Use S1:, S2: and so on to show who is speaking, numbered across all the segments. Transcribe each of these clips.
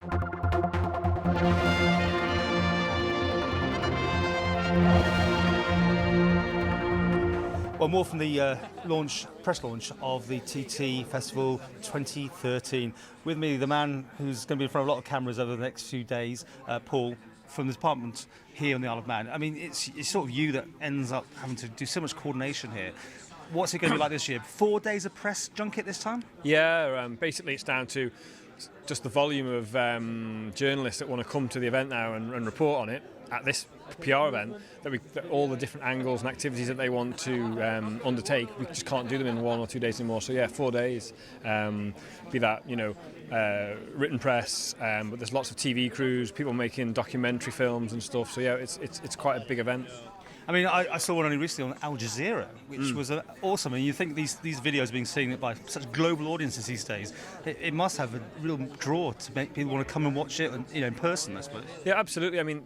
S1: Well, more from the press launch of the TT Festival 2013. With me, the man who's going to be in front of a lot of cameras over the next few days, Paul, from the department here on the Isle of Man. I mean, it's sort of you that ends up having to do so much coordination here. What's it going to be like this year? 4 days of press junket this time?
S2: Yeah, basically it's down to just the volume of journalists that want to come to the event now and report on it at this PR event, that all the different angles and activities that they want to undertake, we just can't do them in 1 or 2 days anymore. So yeah, 4 days, be that, written press, but there's lots of TV crews, people making documentary films and stuff. So yeah, it's quite a big event.
S1: I mean, I saw one only recently on Al Jazeera, which was awesome. And you think these videos are being seen by such global audiences these days, it must have a real draw to make people want to come and watch it, in person, I suppose.
S2: Yeah, absolutely. I mean,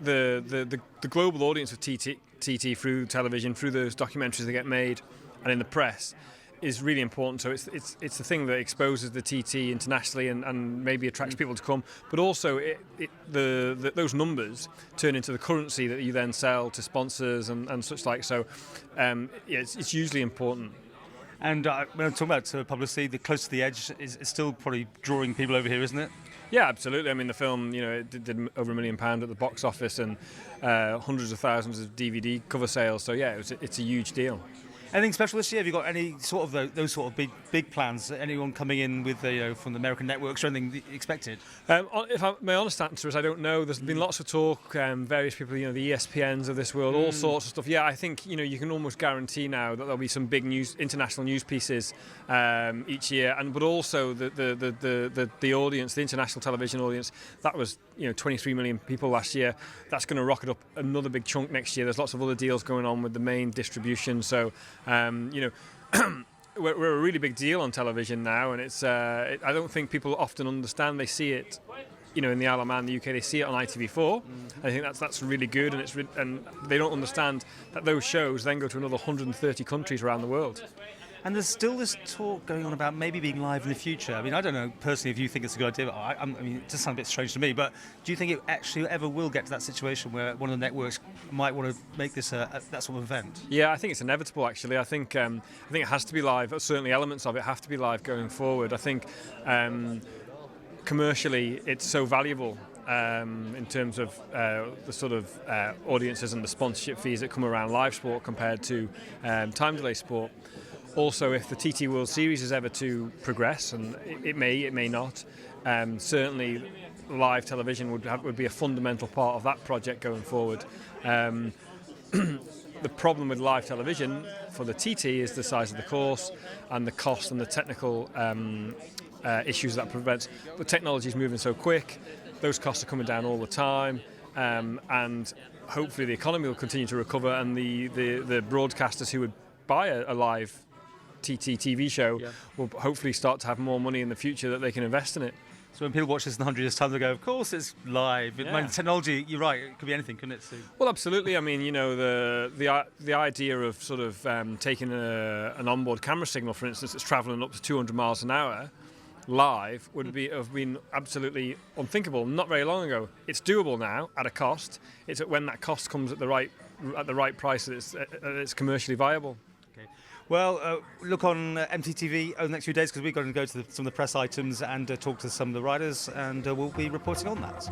S2: the global audience of TT through television, through those documentaries that get made, and in the press, is really important. So it's the thing that exposes the TT internationally and maybe attracts people to come, but also those numbers turn into the currency that you then sell to sponsors and such like. So it's hugely important.
S1: And when I'm talking about publicity, the Close to the Edge is still probably drawing people over here, isn't it?
S2: Yeah, absolutely. I mean, the film, it did over £1 million at the box office and hundreds of thousands of DVD cover sales. So yeah, it's a huge deal.
S1: Anything special this year? Have you got any sort of those sort of big plans? Anyone coming in with from the American networks or anything expected?
S2: My honest answer is I don't know. There's been lots of talk, various people, the ESPNs of this world, all sorts of stuff. Yeah, I think you can almost guarantee now that there'll be some big international news pieces each year, but also the audience, the international television audience, that was 23 million people last year. That's going to rocket up another big chunk next year. There's lots of other deals going on with the main distribution, so. We're a really big deal on television now, and I don't think people often understand. They see it, in the Isle of Man, the UK, they see it on ITV4. I think that's really good, and they don't understand that those shows then go to another 130 countries around the world.
S1: And there's still this talk going on about maybe being live in the future. I mean, I don't know personally if you think it's a good idea, but I mean, it does sound a bit strange to me, but do you think it actually ever will get to that situation where one of the networks might want to make this that sort of event?
S2: Yeah, I think it's inevitable, actually. I think it has to be live. Certainly elements of it have to be live going forward. I think commercially it's so valuable in terms of the sort of audiences and the sponsorship fees that come around live sport compared to time delay sport. Also, if the TT World Series is ever to progress, and it may not, certainly live television would be a fundamental part of that project going forward. The problem with live television for the TT is the size of the course and the cost and the technical issues that prevents. The technology is moving so quick, those costs are coming down all the time, and hopefully the economy will continue to recover, and the broadcasters who would buy a live TT TV show will hopefully start to have more money in the future that they can invest in it.
S1: So when people watch this in 100 years' time, they go, of course it's live.
S2: Yeah.
S1: I mean, technology, you're right, it could be anything, couldn't it, Steve?
S2: Well, absolutely. I mean, the idea of sort of taking an onboard camera signal, for instance, that's travelling up to 200 miles an hour, live would have been absolutely unthinkable not very long ago. It's doable now at a cost. It's when that cost comes at the right price that it's commercially viable.
S1: Okay. Well, look on MTTV over the next few days, because we've got to go to some of the press items and talk to some of the riders, and we'll be reporting on that.